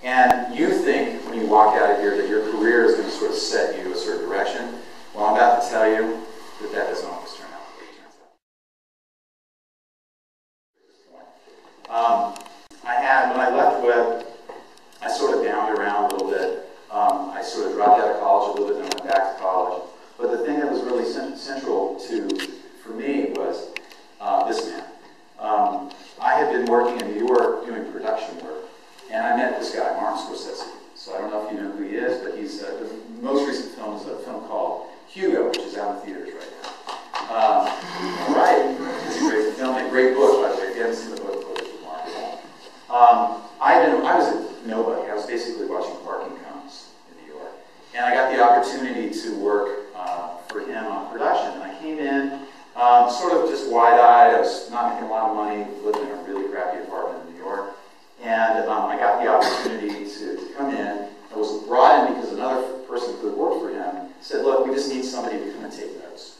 And you think, when you walk out of here, that your career is going to sort of set you a certain direction. Well, I'm about to tell you that that doesn't always turn out the way it turns out. When I left Webb, I sort of downed around a little bit. I sort of dropped out of college a little bit and went back to college. But the thing that was really central for me was this man. I had been working in New York doing production work, and I met this guy, Martin Scorsese. So I don't know if you know who he is, but he's the most recent film is a film called Hugo, which is out in theaters right now. All right, it's a great film, a great book, by the way. If you haven't seen the book, it's remarkable. I was a nobody. I was basically watching parking cones in New York, and I got the opportunity to work for him on production. And I came in sort of just wide-eyed. I was not making a lot of money, lived in a really crappy apartment in New York, and I got the opportunity to come in. I was brought in because another person who had worked for him said, look, we just need somebody to come and take notes.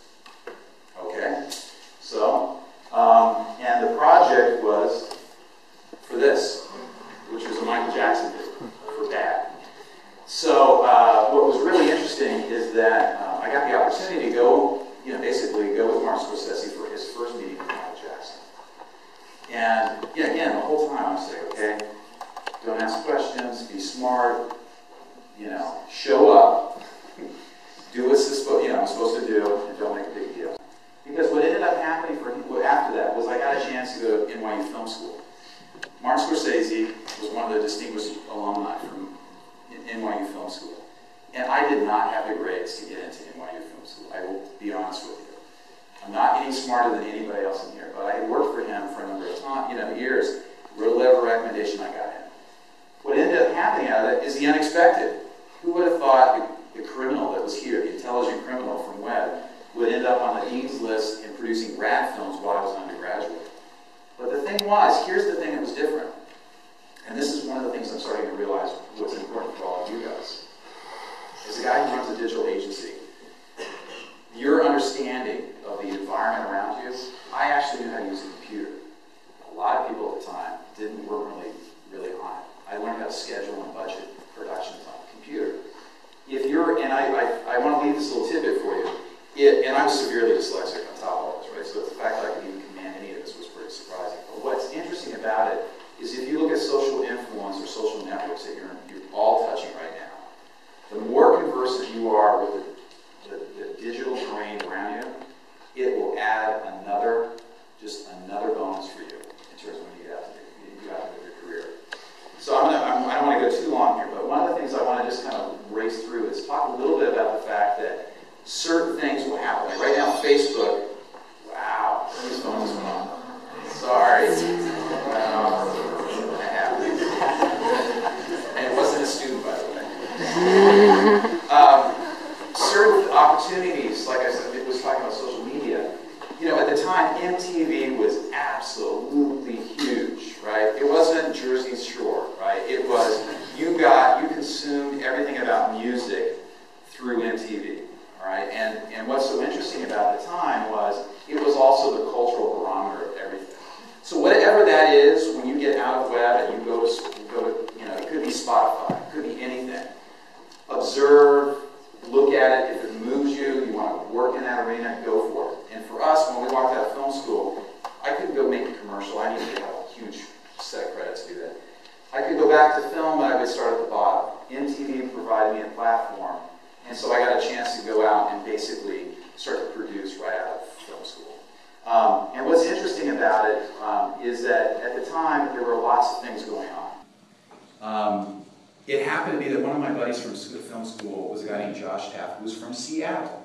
Okay? So, and the project was for this, which was a Michael Jackson video for Bad. So, what was really interesting is that I got the opportunity to go, basically go with Martin Scorsese for his first meeting with Michael Jackson. And, again, the whole time I was saying, okay, don't ask questions, be smart, show up, do what I'm supposed to do, and don't make a big deal. Because what ended up happening after that was I got a chance to go to NYU Film School. Martin Scorsese was one of the distinguished alumni from NYU Film School. And I did not have the grades to get into NYU Film School. I will be honest with you. I'm not any smarter than anybody else in here, but I worked for him for a number of years. Wrote a letter of recommendation, I got in. What ended up happening out of it is the unexpected. Who would have thought the criminal that was here, the intelligent criminal from Webb, would end up on the dean's list and producing grad films while I was an undergraduate? But the thing was, here's the thing that was different. And this is one of the things I'm starting to realize what's important for all of you guys. As a guy who runs a digital agency, your understanding of the environment around you, I actually knew how to use a computer. A lot of people at the time weren't really on it. I learned how to schedule and budget productions on the computer. And I want to leave this little tidbit for you. And I was severely dyslexic on top of all this, right? So the fact that I could even command any of this was pretty surprising. But what's interesting about it is if you look at social influence or social networks that you're all touching right now, the more conversant you are with the digital terrain around you, it will add another bonus for you in terms of when you get out to your career. So I don't want to go too long here, but one of the things I want to just kind of race through is talk a little bit about the fact that certain things will happen. Like right now, Facebook, wow, whose phone is on? Sorry. I have it. And it wasn't a student, by the way. Certain opportunities, like I said, it was talking about social media. At the time, MTV was absolutely huge, right? It wasn't Jersey Shore, right? It was, you consumed everything about music through MTV, all right? And what's so interesting about the time was, it was also the cultural barometer of everything. So whatever that is, when you get out of Webb and you go to it could be Spotify, it could be anything. Observe, look at it. If it moves you, you want to work in that arena, go for it. And for us, when we walked out of film school, I couldn't go make a commercial. I needed to have a huge set of credits to do that. I could go back to film, but I would start at the bottom. MTV provided me a platform, and so I got a chance to go out and basically start to produce right out of film school. And what's interesting about it is that at the time, there were lots of things going on. It happened to be that one of my buddies from film school was a guy named Josh Taft, who was from Seattle.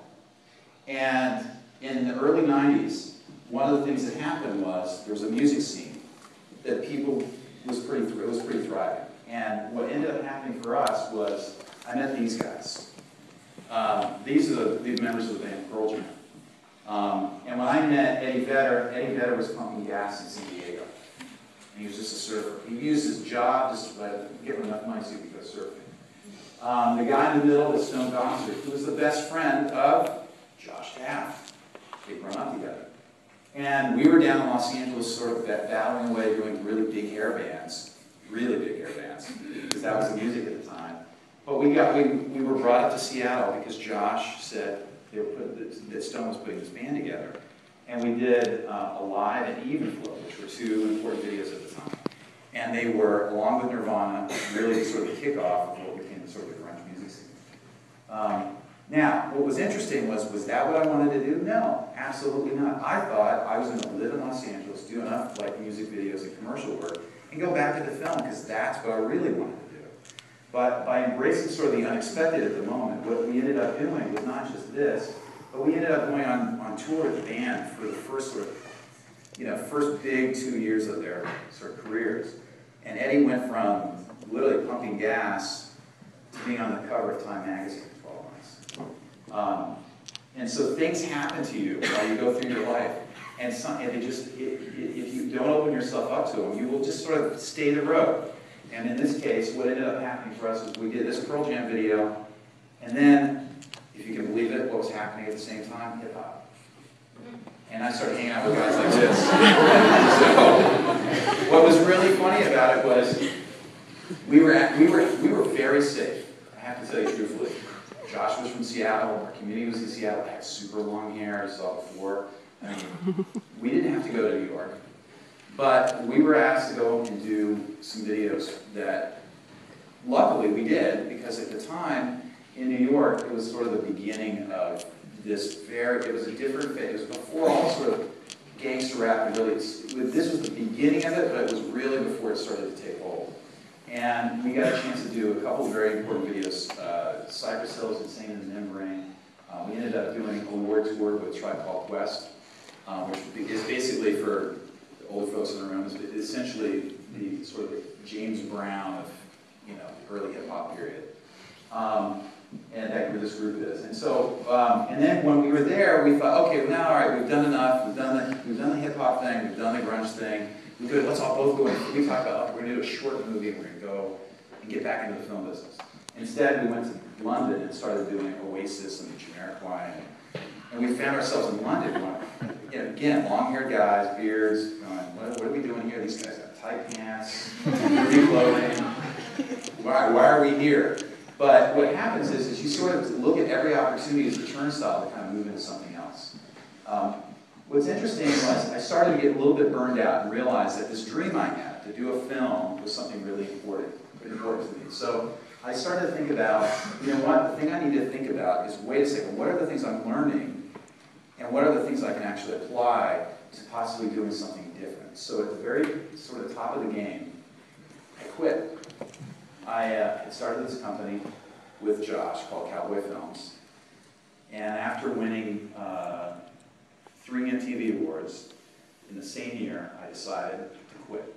And in the early 90s, one of the things that happened was there was a music scene that was pretty thriving. And what ended up happening for us was I met these guys. These are the members of the band Pearl Jam. And when I met Eddie Vedder was pumping gas in San Diego. And he was just a surfer. He used his job just to get enough money so he could go surfing. The guy in the middle, the Stone Concert, who was the best friend of Josh Taft. They'd grown up together. And we were down in Los Angeles sort of battling away doing really big hair bands. really big hair bands, because that was the music at the time. But we were brought up to Seattle because Josh said that Stone was putting this band together. And we did Alive and Even Flow, which were two important videos at the time. And they were, along with Nirvana, really sort of the kickoff of what became sort of the grunge music scene. Now, what was interesting was that what I wanted to do? No, absolutely not. I thought I was going to live in Los Angeles, do enough like music videos and commercial work, and go back to the film, because that's what I really wanted to do. But by embracing sort of the unexpected at the moment, what we ended up doing was not just this, but we ended up going on tour with the band for the first sort of, first big 2 years of their sort of careers. And Eddie went from literally pumping gas to being on the cover of Time magazine for 12 months. And so things happen to you while you go through your life. And if you don't open yourself up to them, you will just sort of stay the road. And in this case, what ended up happening for us is we did this Pearl Jam video, and then, if you can believe it, what was happening at the same time? Hip-hop. And I started hanging out with guys like this. So, what was really funny about it was we were very safe. I have to tell you truthfully. Josh was from Seattle. Our community was in Seattle. I had super long hair, as I saw before. I mean, we didn't have to go to New York. But we were asked to go and do some videos that, luckily, we did, because at the time, in New York, it was sort of the beginning of this it was a different phase. It was before all sort of gangster rap, and really, this was the beginning of it, but it was really before it started to take hold. And we got a chance to do a couple of very important videos. Cypress Hill's Insane in the Membrane. We ended up doing a award tour with a tribe called Quest, which is basically, for the older folks in the room, is essentially the sort of the James Brown of the early hip-hop period. And that's where this group is. And so, and then when we were there, we thought, okay, well now, all right, we've done enough. We've done the hip hop thing. We've done the grunge thing. We're good. Let's all both go in. We talked about, we're going to do a short movie, and we're going to go and get back into the film business. Instead, we went to London and started doing Oasis and Jamiroquai, and we found ourselves in London. Going, again, long-haired guys, beards. Going, what are we doing here? These guys got tight pants, dirty clothing. Why are we here? But what happens is you sort of look at every opportunity as a turnstile to kind of move into something else. What's interesting was I started to get a little bit burned out and realized that this dream I had to do a film was something really important to me. So I started to think about, what, the thing I need to think about is, wait a second, what are the things I'm learning, and what are the things I can actually apply to possibly doing something different? So at the very sort of top of the game, I quit. I had started this company with Josh called Cowboy Films, and after winning 3 MTV Awards in the same year, I decided to quit.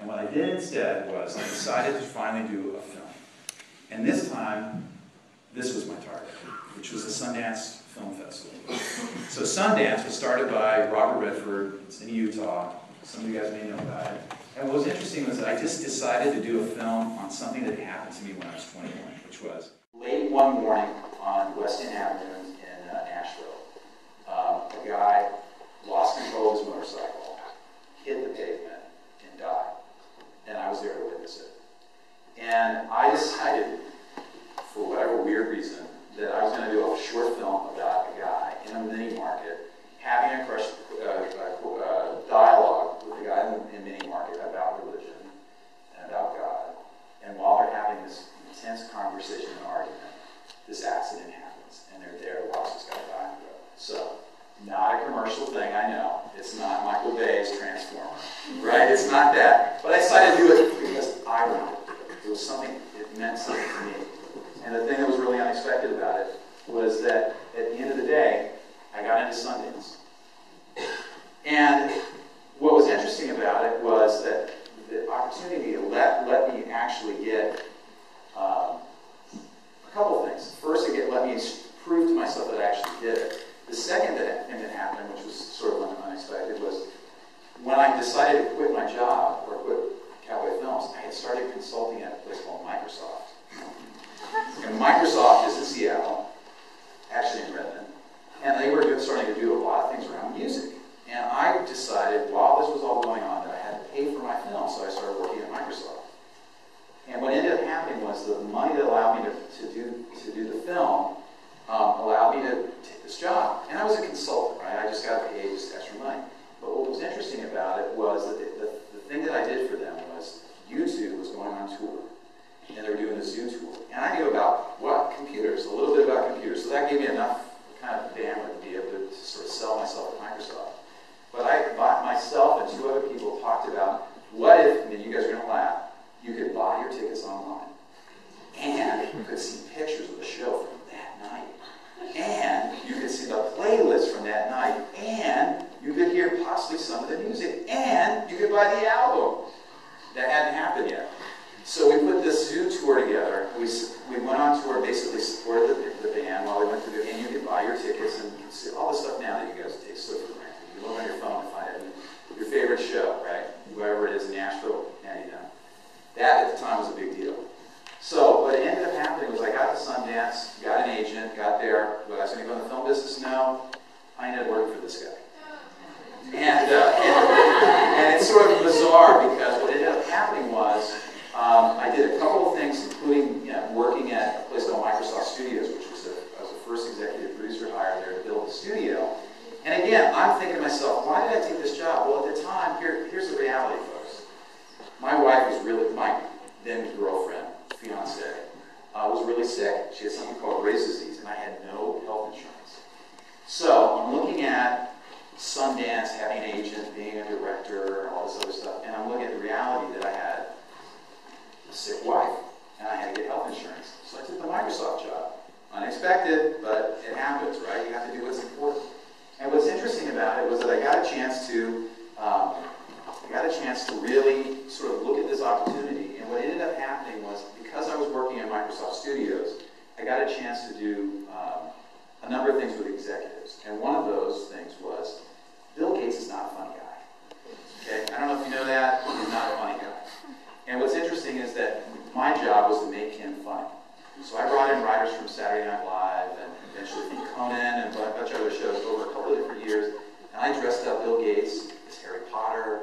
And what I did instead was I decided to finally do a film. And this time, this was my target, which was the Sundance Film Festival. So Sundance was started by Robert Redford. It's in Utah. Some of you guys may know about it. And what was interesting was that I just decided to do a film on something that happened to me when I was 21, which was late one morning on West End Avenue in Nashville. A guy lost control of his motorcycle, hit the pavement, and died. And I was there to witness it. And I decided, for whatever weird reason, that I was going to do a short film about a guy in a mini market having a dialogue with a guy in a mini market about religion and about God. And while they're having this intense conversation and argument, this accident happens, and they're there to watch this guy die on the road. So, not a commercial thing, I know. It's not Michael Bay's Transformer, right? It's not that. But I decided to do it because I wanted to do it. It was something, it meant something to me. And the thing that was really unexpected about it was that at the end of the day, I got into Sundance. And what was interesting about it was that the opportunity to let me actually get a couple things. First, let me prove to myself that I actually did it. The second thing that happened, which was sort of unexpected, was when I decided to quit my job, or quit Cowboy Films, I had started consulting at a place called Microsoft. And Microsoft is in Seattle, actually in Redmond, and they were starting to do a lot of things around music. And I decided, while this was all going on, that I had to pay for my film. So we put this Zoo tour together. We went on tour, basically supported the band while we went through and you could buy your tickets and you can see all the stuff now that you guys take so for granted. You look on your phone to find it. Your favorite show, right? Whoever it is in Nashville, and you know. That at the time was a big deal. So what ended up happening was I got to Sundance, got an agent, got there. Was I was going to go in the film business? No. I ended up working for this guy. And it's sort of bizarre because what ended up happening was I did a couple of things, including working at a place called Microsoft Studios, which was I was the first executive producer hired there to build a studio. And again, I'm thinking to myself, why did I take this job? Well, at the time, here's the reality, folks. My wife was really, my then girlfriend, fiance, was really sick. She had something called Graves' disease, and I had no health insurance. So I'm looking at Sundance, having an agent, being a director, all this other stuff, and I'm looking at the reality that I had a sick wife, and I had to get health insurance. So I took the Microsoft job. Unexpected, but it happens, right? You have to do what's important. And what's interesting about it was that I got a chance to really sort of look at this opportunity. And what ended up happening was, because I was working at Microsoft Studios, I got a chance to do a number of things with executives. And one of those things was, Bill Gates is not a funny guy. Okay? I don't know if you know that, he's not a funny guy. And what's interesting is that my job was to make him funny. So I brought in writers from Saturday Night Live and eventually from Conan and a bunch of other shows over a couple of different years. And I dressed up Bill Gates as Harry Potter.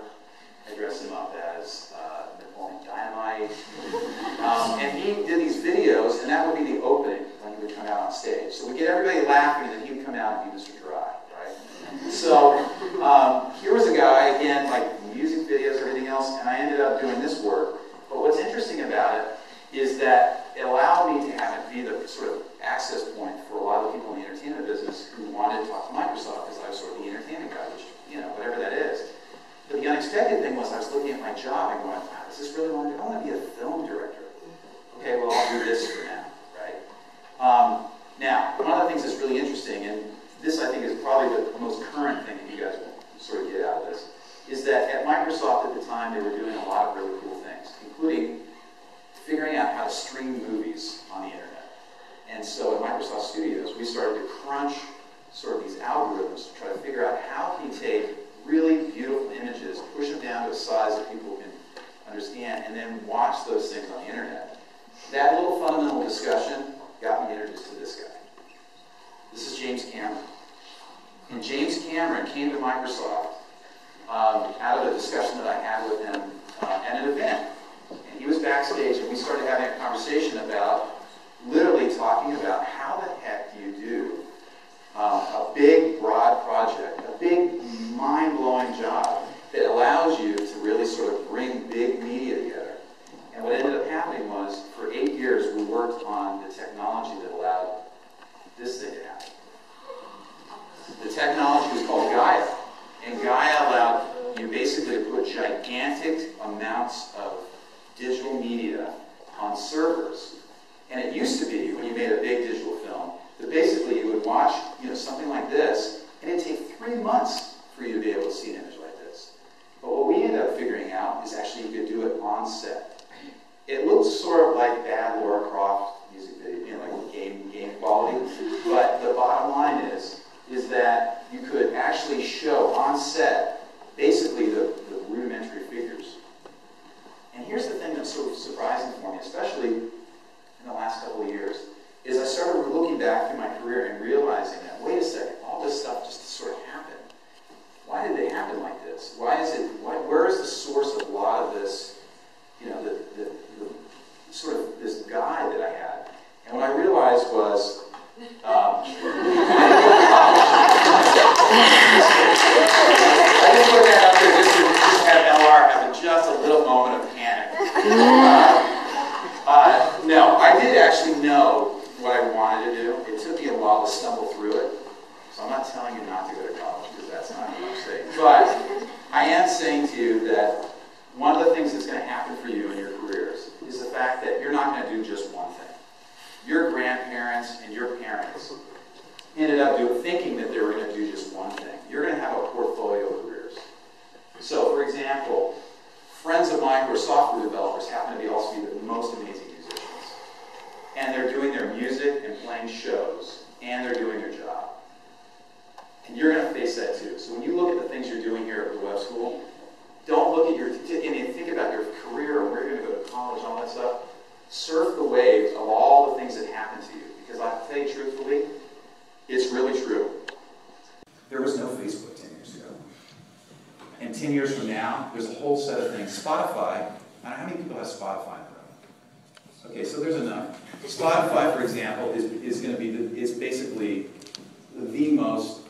I dressed him up as Napoleon Dynamite. And he did these videos, and that would be the opening when he would come out on stage. So we'd get everybody laughing, and then he would come out and be Mr. Dry, right? So here was a guy, again, like music videos, everything else, and I ended up doing this work. But what's interesting about it is that it allowed me to have it be the sort of access point for a lot of people in the entertainment business who wanted to talk to Microsoft, because I was sort of the entertainment guy, which, whatever that is. But the unexpected thing was I was looking at my job and going, wow, is this really what I want to do? I want to be a film director. Okay, well, I'll do this for now, right? Now, one of the things that's really interesting, and this I think is probably the most current thing that you guys will sort of get out of this, is that at Microsoft at the time, they were doing a lot of really cool things, including figuring out how to stream movies on the internet. And so at Microsoft Studios, we started to crunch sort of these algorithms to try to figure out how can you take really beautiful images, push them down to a size that people can understand, and then watch those things on the internet. That little fundamental discussion got me introduced to this guy. This is James Cameron. And James Cameron came to Microsoft out of a discussion that I had with him at an event. And he was backstage, and we started having a conversation about, literally talking about how the heck do you do a big, broad project, a big, mind-blowing job that allows you to really sort of bring big media together. And what ended up happening was, for 8 years, we worked on the technology that allowed this thing to happen. The technology was called Gaia. And Gaia allowed you basically to put gigantic amounts of digital media on servers. And it used to be, when you made a big digital film, that basically you would watch something like this, and it'd take 3 months for you to be able to see an image like this. But what we ended up figuring out is actually you could do it on set. It looks sort of like bad Lara Croft music video, like game quality. But the bottom line is that you could actually show on set basically the rudimentary figures. And here's the thing that's sort of surprising for me, especially in the last couple of years, is I started looking back through my career and realizing that, wait a second, all this stuff just sort of happened. Why did they happen like this? Where is the source of a lot of this, the sort of this guide that I had? And what I realized was, I just put that out there just to have LR have just a little moment of panic. No, I did actually know what I wanted to do. It took me a while to stumble through it. So I'm not telling you not to go to college, because that's not what I'm saying. But I am saying to you that one of the things that's going to happen for you in your careers is the fact that you're not going to do just one thing. Your grandparents and your parents ended up thinking that they were going to do just one thing. You're going to have a portfolio of careers. So, for example, friends of mine who are software developers happen to also be the I don't know how many people have Spotify in the room. Okay, so there's enough. Spotify, for example, is going to be is basically the most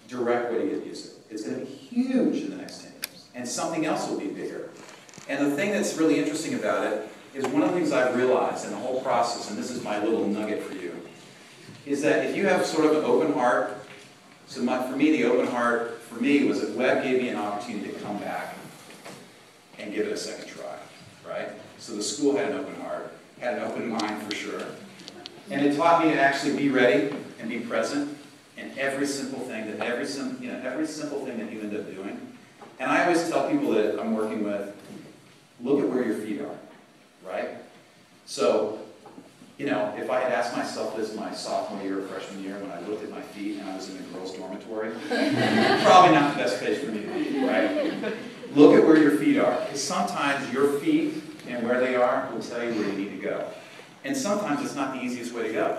direct way to get music. It's going to be huge in the next 10 years, and something else will be bigger. And the thing that's really interesting about it is one of the things I've realized in the whole process, and this is my little nugget for you, is that if you have sort of an open heart, so for me, the open heart for me was that Webb gave me an opportunity to come back and give it a second try, right? So the school had an open heart, had an open mind for sure, and it taught me to actually be ready and be present in every simple thing every simple thing that you end up doing. And I always tell people that I'm working with, look at where your feet are, right? So, if I had asked myself this my sophomore year or freshman year when I looked at my feet and I was in a girls' dormitory, probably not the best place for me to be, right? Look at where your feet are. Because sometimes your feet and where they are will tell you where you need to go. And sometimes it's not the easiest way to go.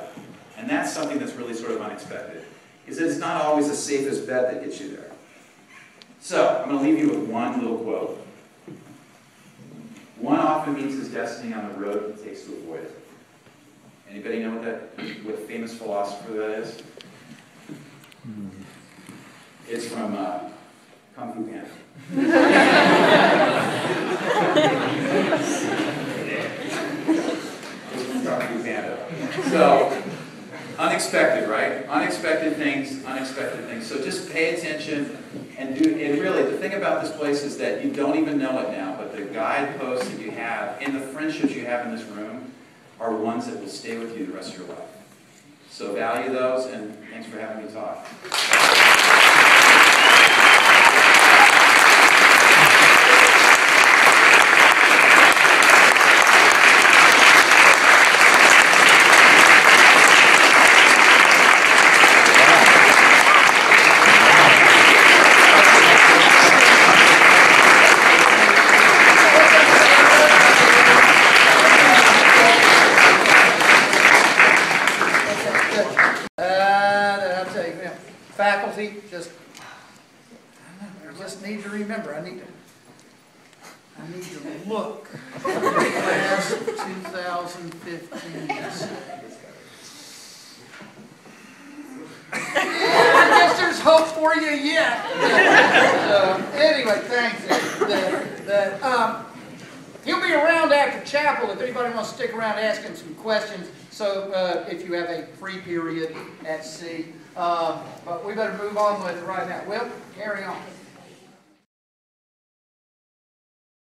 And that's something that's really sort of unexpected, is that it's not always the safest bet that gets you there. So, I'm going to leave you with one little quote. One often meets his destiny on the road he takes to avoid it. Anybody know what famous philosopher that is? It's from Kung Fu Panda. Kung Fu Panda. So, unexpected, right? Unexpected things, unexpected things. So just pay attention and really, the thing about this place is that you don't even know it now, but the guideposts that you have and the friendships you have in this room are ones that will stay with you the rest of your life. So value those, and thanks for having me talk. Faculty, just need to remember, I need to look. Class of 2015. I guess there's hope for you yet. Anyway, thanks. He'll be around after chapel if anybody wants to stick around and ask him some questions. So if you have a free period at C. But we better move on with it right now. Well, carry on.